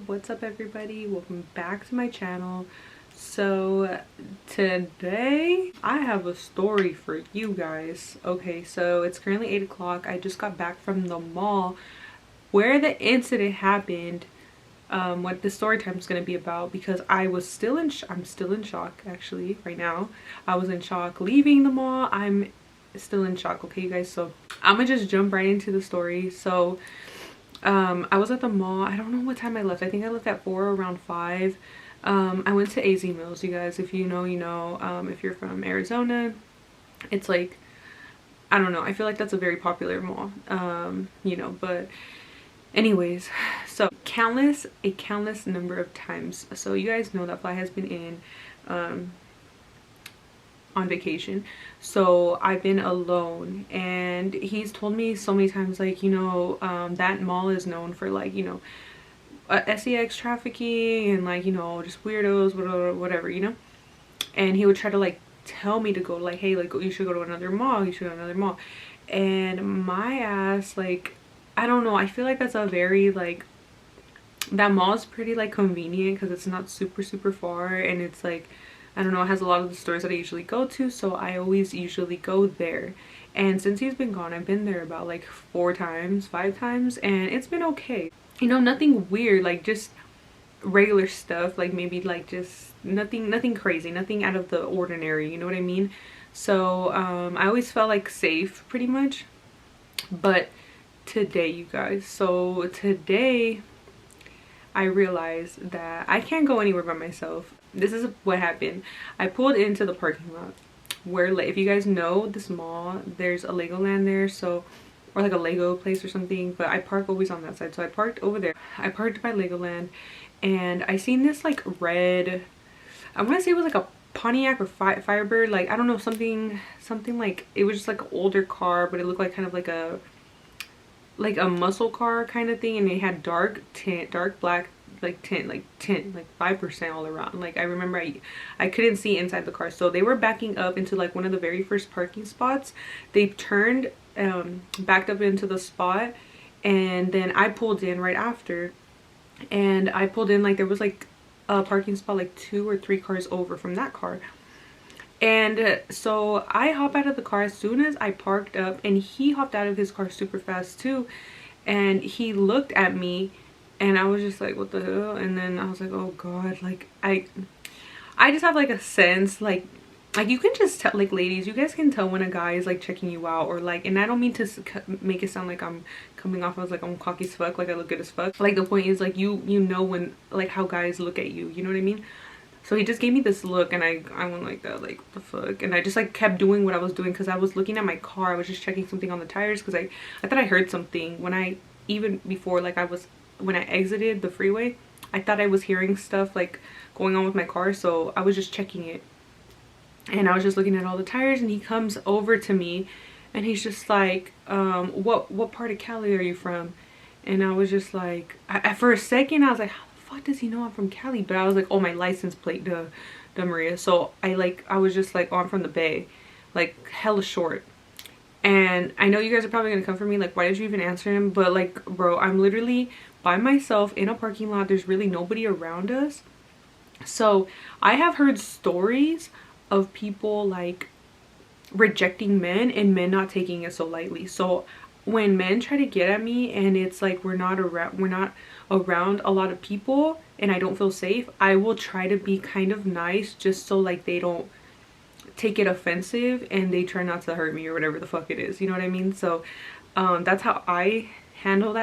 what's up everybody? Welcome back to my channel. So today I have a story for you guys. Okay, so it's currently 8 o'clock. I just got back from the mall where the incident happened. What the story time is going to be about, because I was still in I'm still in shock actually right now. I was in shock leaving the mall. I'm still in shock. Okay you guys, so I'm gonna just jump right into the story. So I was at the mall. I don't know what time I left. I think I left at 4 or around 5. I went to AZ Mills, you guys. If you know, you know. If you're from Arizona, it's like, I don't know. I feel like that's a very popular mall, you know, but anyways, so a countless number of times. So you guys know that Fly has been in, on vacation, so I've been alone, and he's told me so many times, like, you know, that mall is known for, like, you know, sex trafficking and, like, you know, just weirdos, whatever, you know. And he would try to, like, tell me to go, like, hey, like, you should go to another mall, you should go to another mall. And my ass, like, I don't know, I feel like that's a very, like, that mall is pretty, like, convenient because it's not super far, and it's like, I don't know, it has a lot of the stores that I usually go to, so I always usually go there. And since he's been gone, I've been there about like 5 times, and it's been okay. You know, nothing weird, like just regular stuff, like maybe like just nothing crazy, nothing out of the ordinary, you know what I mean? So I always felt like safe pretty much. But today, you guys, so today I realized that I can't go anywhere by myself. This is what happened. I pulled into the parking lot where, like, if you guys know this mall, there's a Legoland there, so, or like a Lego place or something, but I park always on that side. So I parked over there. I parked by Legoland, and I seen this like red, I want to say it was like a Pontiac or Firebird, like, I don't know, something like, it was just like an older car, but it looked like kind of like a muscle car kind of thing, and it had dark black tint, like 5% all around. Like, I remember I couldn't see inside the car, so they were backing up into like one of the very first parking spots. They turned, backed up into the spot, and then I pulled in right after, and I pulled in, like, there was like a parking spot like 2 or 3 cars over from that car. And so I hop out of the car as soon as I parked up, and he hopped out of his car super fast too, and he looked at me, and I was just like, what the hell? And then I was like, oh god, like, I just have like a sense, like you can just tell, like, ladies, you guys can tell when a guy is like checking you out, or like, and I don't mean to make it sound like I'm coming off as like I'm cocky as fuck, like I look good as fuck. Like, the point is, like, you know when, like, how guys look at you, you know what I mean? So he just gave me this look, and I went like that, like, what the fuck? And I just like kept doing what I was doing, because I was looking at my car. I was just checking something on the tires, because I thought I heard something when I, even before, like, when I exited the freeway, I thought I was hearing stuff like going on with my car, so I was just checking it. And I was just looking at all the tires, and he comes over to me, and he's just like, what part of Cali are you from? And I was just like, for a second I was like, does he know I'm from Cali? But I was like, oh, my license plate, duh Maria. So I was just like, oh, I'm from the Bay, like hella short. And I know you guys are probably gonna come for me, like, why did you even answer him? But like, bro, I'm literally by myself in a parking lot. There's really nobody around us. So I have heard stories of people like rejecting men, and men not taking it so lightly. So when men try to get at me, and it's like we're not around a lot of people and I don't feel safe, I will try to be kind of nice, just so like they don't take it offensive and they try not to hurt me or whatever the fuck it is, you know what I mean? So that's how I handle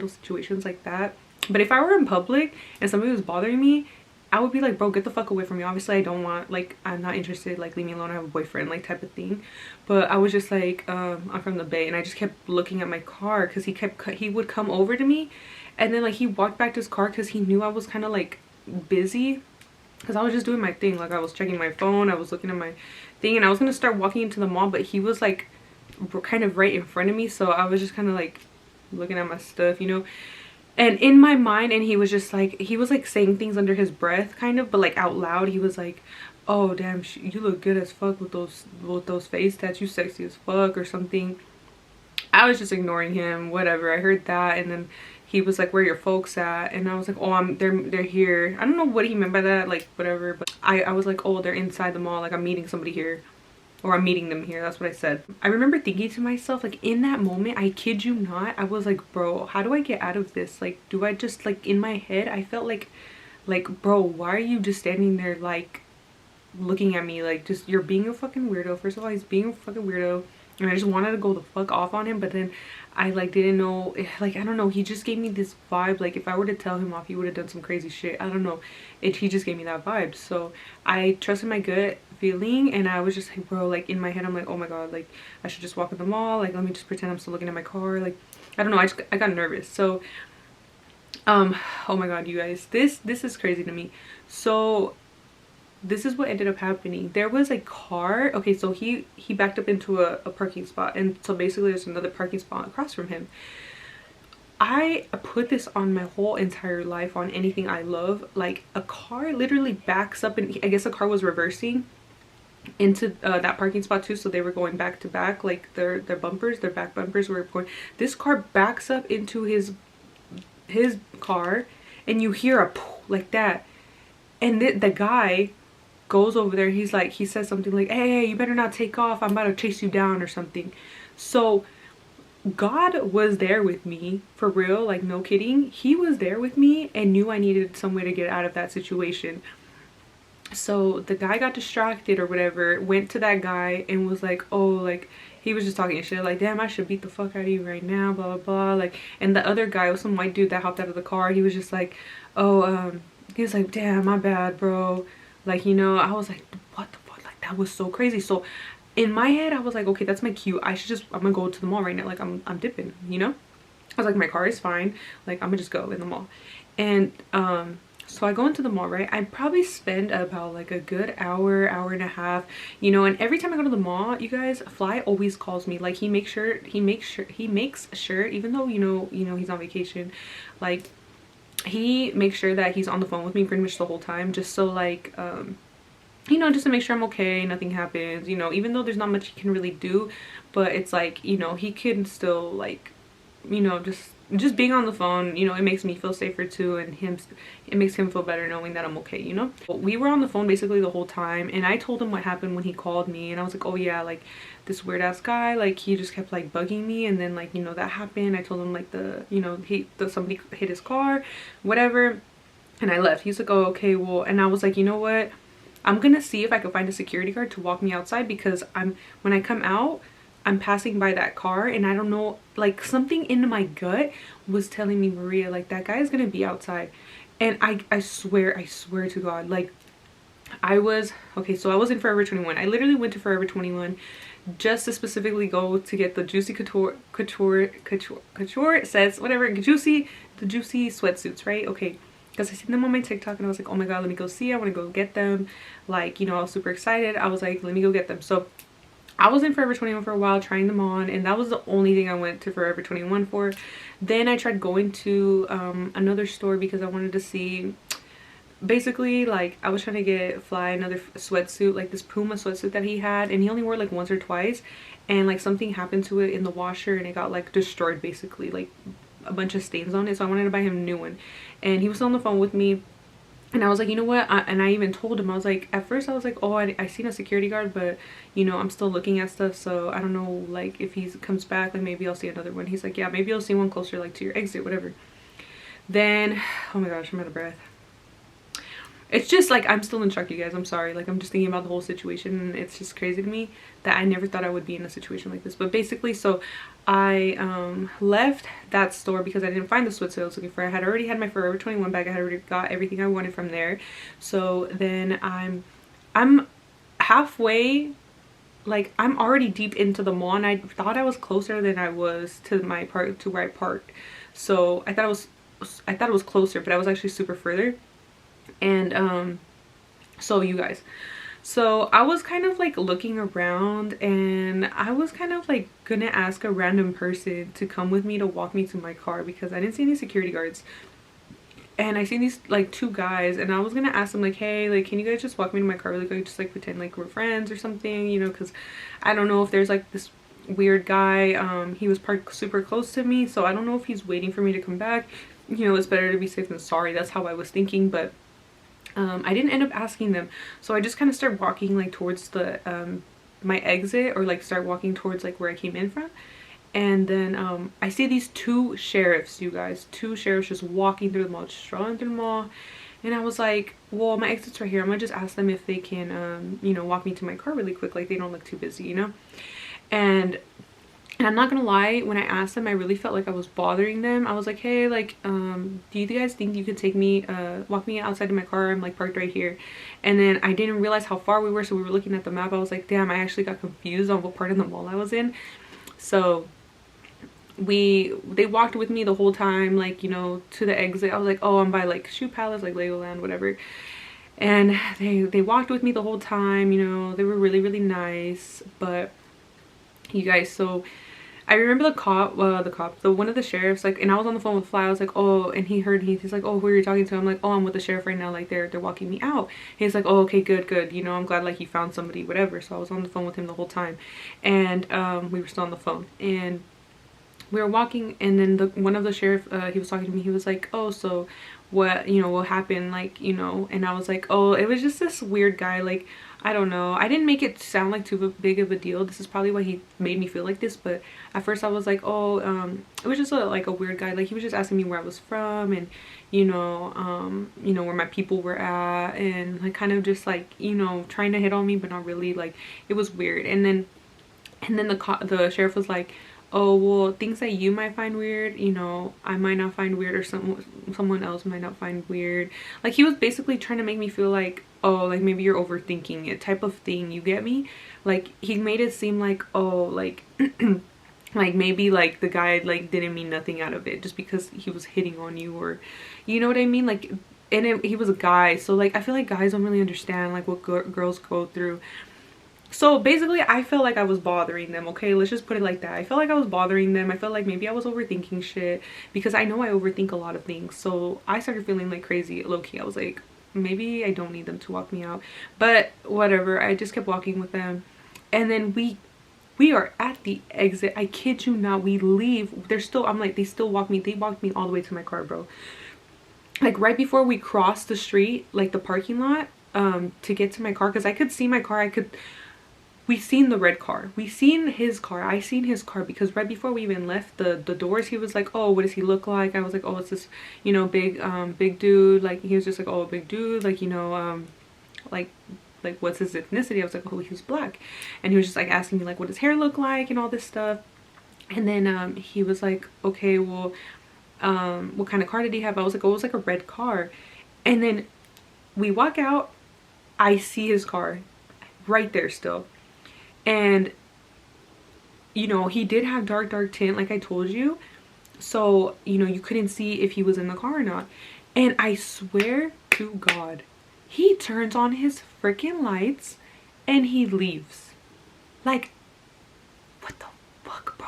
situations like that. But if I were in public and somebody was bothering me, I would be like, bro, get the fuck away from me. Obviously I don't want, like, I'm not interested, like, leave me alone, I have a boyfriend, like, type of thing. But I was just like, I'm from the Bay, and I just kept looking at my car, because he would come over to me, and then like he walked back to his car, because he knew I was kind of like busy, because I was just doing my thing, like I was checking my phone, I was looking at my thing, and I was gonna start walking into the mall, but he was like kind of right in front of me, so I was just kind of like looking at my stuff, you know. And in my mind, and he was just like, he was like saying things under his breath kind of, but like out loud, he was like, oh damn, you look good as fuck with those face tats, you sexy as fuck, or something. I was just ignoring him, whatever. I heard that, and then he was like, where are your folks at? And I was like, oh, they're here. I don't know what he meant by that, like whatever, but I was like, oh, they're inside the mall, like I'm meeting somebody here, or I'm meeting them here. That's what I said. I remember thinking to myself, like in that moment, I kid you not, I was like, bro, how do I get out of this? Like, do I just, like in my head I felt like bro, why are you just standing there like looking at me? Like, just, you're being a fucking weirdo. First of all, he's being a fucking weirdo, and I just wanted to go the fuck off on him, but then I like didn't know, like I don't know, he just gave me this vibe like if I were to tell him off he would have done some crazy shit. I don't know, he just gave me that vibe. So I trusted my gut feeling, and I was just like, bro, like in my head I'm like, oh my god, like I should just walk in the mall, like let me just pretend I'm still looking at my car. Like I don't know, I got nervous. So oh my god, you guys, this is crazy to me. So this is what ended up happening. There was a car, okay, so he backed up into a parking spot, and so basically there's another parking spot across from him. I put this on my whole entire life, on anything I love. Like a car literally backs up, and I guess the car was reversing into that parking spot too, so they were going back to back, like their bumpers, their back bumpers were going. This car backs up into his car, and you hear a poof like that, and the guy goes over there. He's like, he says something like, hey, you better not take off, I'm about to chase you down or something. So God was there with me, for real, like no kidding. He was there with me and knew I needed some way to get out of that situation. So the guy got distracted or whatever, went to that guy and was like, oh, like he was just talking shit like, damn, I should beat the fuck out of you right now, blah blah blah. Like, and the other guy was some white dude that hopped out of the car. He was just like, oh, he was like, damn, my bad, bro. Like, you know, I was like, what the fuck? Like, that was so crazy. So in my head I was like, okay, that's my cue. I'm gonna go to the mall right now. Like I'm dipping, you know. I was like, my car is fine, like I'm gonna just go in the mall. And so I go into the mall, right? I probably spend about like a good hour and a half, you know. And every time I go to the mall, you guys, Fly always calls me. Like he makes sure, even though you know he's on vacation, like he makes sure that he's on the phone with me pretty much the whole time, just so like you know, just to make sure I'm okay, nothing happens, you know, even though there's not much he can really do. But it's like, you know, he can still, like, you know, just being on the phone, you know, it makes me feel safer too, and it makes him feel better knowing that I'm okay, you know. But we were on the phone basically the whole time, and I told him what happened when he called me, and I was like, oh yeah, like this weird ass guy, like he just kept like bugging me, and then like, you know, that happened. I told him like somebody hit his car, whatever, and I left. He's like, oh okay, well, and I was like, you know what, I'm gonna see if I can find a security guard to walk me outside, because when I come out, I'm passing by that car, and I don't know, like something in my gut was telling me, Maria, like that guy is gonna be outside. And I swear to God, like I was so I was in Forever 21. I literally went to Forever 21 just to specifically go to get the juicy couture sets, whatever, the juicy sweatsuits, right? Okay, because I seen them on my TikTok and I was like, oh my god, let me go see, I want to go get them. Like, you know, I was super excited. I was like, let me go get them. So I was in Forever 21 for a while trying them on, and that was the only thing I went to Forever 21 for. Then I tried going to another store because I wanted to see, basically, like I was trying to get Fly another sweatsuit, like this Puma sweatsuit that he had, and he only wore it like once or twice, and like something happened to it in the washer and it got like destroyed, basically like a bunch of stains on it. So I wanted to buy him a new one, and he was on the phone with me. And I was like, you know what, and I even told him, I was like, at first I was like, oh, I seen a security guard, but you know, I'm still looking at stuff, so I don't know, like if he comes back, like maybe I'll see another one. He's like, yeah, maybe you'll see one closer, like to your exit, whatever. Then, oh my gosh, I'm out of breath. It's just like, I'm still in shock, you guys. I'm sorry. Like, I'm just thinking about the whole situation, and it's just crazy to me that I never thought I would be in a situation like this. But basically, so I left that store because I didn't find the sweatshirt I was looking for. I had already had my Forever 21 bag. I had already got everything I wanted from there. So then I'm halfway, like I'm already deep into the mall, and I thought I was closer than I was to my park, to where I parked. So I thought it was closer, but I was actually super further. And so you guys, so I was kind of like looking around, and I was kind of like gonna ask a random person to come with me to walk me to my car, because I didn't see any security guards, and I seen these like two guys, and I was gonna ask them like, hey, like can you guys just walk me to my car really quick, just like pretend like we're friends or something, you know, because I don't know if there's like this weird guy. He was parked super close to me, so I don't know if he's waiting for me to come back. You know, it's better to be safe than sorry. That's how I was thinking, but I didn't end up asking them. So I just kind of started walking like towards the my exit, or like start walking towards like where I came in from. And then I see these two sheriffs, you guys, two sheriffs just walking through the mall, just strolling through the mall. And I was like, well, my exit's right here. I'm gonna just ask them if they can, you know, walk me to my car really quick. Like, they don't look too busy, you know? And I'm not gonna lie, when I asked them, I really felt like I was bothering them. I was like, hey, like, do you guys think you could take me, walk me outside of my car? I'm like parked right here. And then I didn't realize how far we were, so we were looking at the map. I was like, damn, I actually got confused on what part of the mall I was in. So they walked with me the whole time, like, you know, to the exit. I was like, oh, I'm by like Shoe Palace, like Legoland, whatever. And they walked with me the whole time, you know. They were really, really nice. But you guys, so I remember the one of the sheriffs, like, and I was on the phone with Fly. I was like, oh, and he's like, oh, who are you talking to? I'm like, oh, I'm with the sheriff right now, like they're walking me out. He's like, oh, okay, good, you know, I'm glad like you found somebody, whatever. So I was on the phone with him the whole time, and we were still on the phone, and we were walking, and then one of the sheriff, he was talking to me. He was like, oh, so what, you know, what happened, like, you know. And I was like, oh, it was just this weird guy, like, I don't know. I didn't make it sound like too big of a deal. This is probably why he made me feel like this, but at first I was like, oh, it was just like a weird guy. Like, he was just asking me where I was from, and you know, where my people were at, and like kind of just like, you know, trying to hit on me, but not really. Like, it was weird. And then the sheriff was like, oh, well, things that you might find weird, you know, I might not find weird, or someone else might not find weird. Like, he was basically trying to make me feel like, oh, like maybe you're overthinking it, type of thing, you get me? Like, he made it seem like, oh, like like maybe like the guy like didn't mean nothing out of it just because he was hitting on you, or you know what I mean? Like, and he was a guy, so like I feel like guys don't really understand like what girls go through. So basically, I felt like I was bothering them, okay? Let's just put it like that. I felt like I was bothering them. I felt like maybe I was overthinking shit, because I know I overthink a lot of things. So I started feeling like crazy, low-key. I was like, maybe I don't need them to walk me out. But whatever, I just kept walking with them. And then we are at the exit. I kid you not, we leave. They're still, I'm like, they walked me all the way to my car, bro. Like, right before we crossed the street, like the parking lot, to get to my car, because I could see my car. We seen the red car. We seen his car. I seen his car, because right before we even left the doors, he was like, oh, what does he look like? I was like, oh, it's this, you know, big dude. Like, he was just like, oh, a big dude. Like, you know, like what's his ethnicity? I was like, oh, he was black. And he was just like asking me like what his hair looked like and all this stuff. And then he was like, okay, well, what kind of car did he have? I was like, oh, it was like a red car. And then we walk out. I see his car right there still. And, you know, he did have dark tint, like I told you. So, you know, you couldn't see if he was in the car or not. And I swear to God, he turns on his freaking lights and he leaves. Like, what the fuck, bro?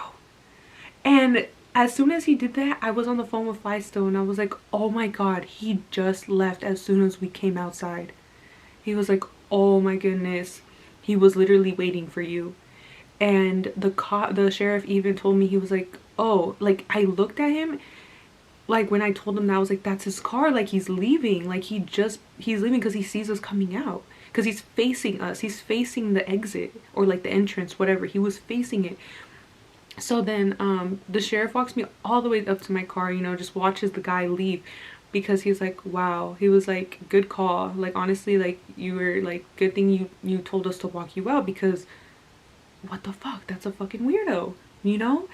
And as soon as he did that, I was on the phone with Fly still, and I was like, oh my God, he just left as soon as we came outside. He was like, oh my goodness. He was literally waiting for you. And the sheriff even told me, he was like, oh, like I looked at him, like when I told him that, I was like, that's his car, like he's leaving, like he's leaving because he sees us coming out, because he's facing us, he's facing the exit, or like the entrance, whatever, he was facing it. So then the sheriff walks me all the way up to my car, you know, just watches the guy leave, because he's like, wow, he was like, good call, like honestly, like you were like, good thing you told us to walk you out, because what the fuck, that's a fucking weirdo, you know?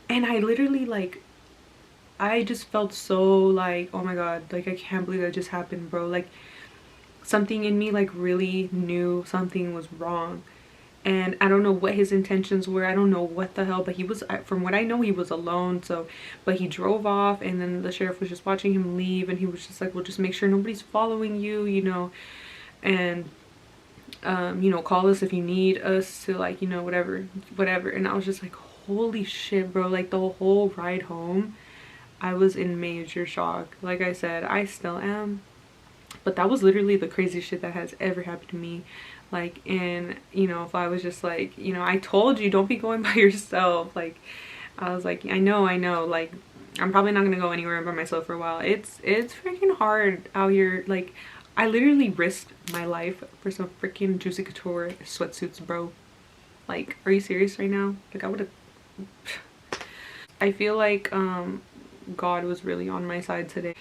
And I literally like, I just felt so like, oh my God, like I can't believe that just happened, bro. Like something in me like really knew something was wrong. And I don't know what his intentions were. I don't know what the hell, but he was, from what I know, he was alone. So, but he drove off, and then the sheriff was just watching him leave, and he was just like, well, just make sure nobody's following you, you know, and you know, call us if you need us to, like, you know, whatever. And I was just like, holy shit, bro. Like the whole ride home, I was in major shock. Like I said, I still am. But that was literally the craziest shit that has ever happened to me. Like, and you know, if I was just like, you know, I told you don't be going by yourself. Like, I was like, I know, like I'm probably not gonna go anywhere by myself for a while. It's freaking hard out here. Like, I literally risked my life for some freaking Juicy Couture sweatsuits, bro. Like, are you serious right now? Like, I would have I feel like God was really on my side today.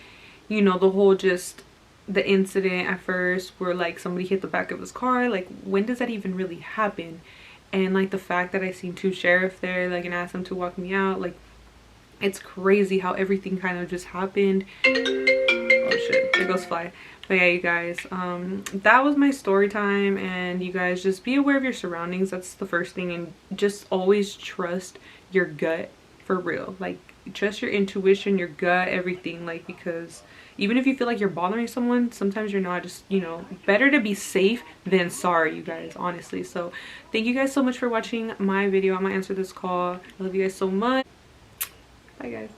You know, the whole just the incident at first where like somebody hit the back of his car, like when does that even really happen? And like the fact that I seen two sheriffs there, like, and asked them to walk me out, like it's crazy how everything kind of just happened. Oh shit, there goes Fly. But yeah, you guys, that was my story time. And you guys, just be aware of your surroundings. That's the first thing. And just always trust your gut, for real. Like, trust your intuition, your gut, everything. Like, because even if you feel like you're bothering someone, sometimes you're not. Just, you know, better to be safe than sorry, you guys, honestly. So thank you guys so much for watching my video. I'm gonna answer this call. I love you guys so much. Bye guys.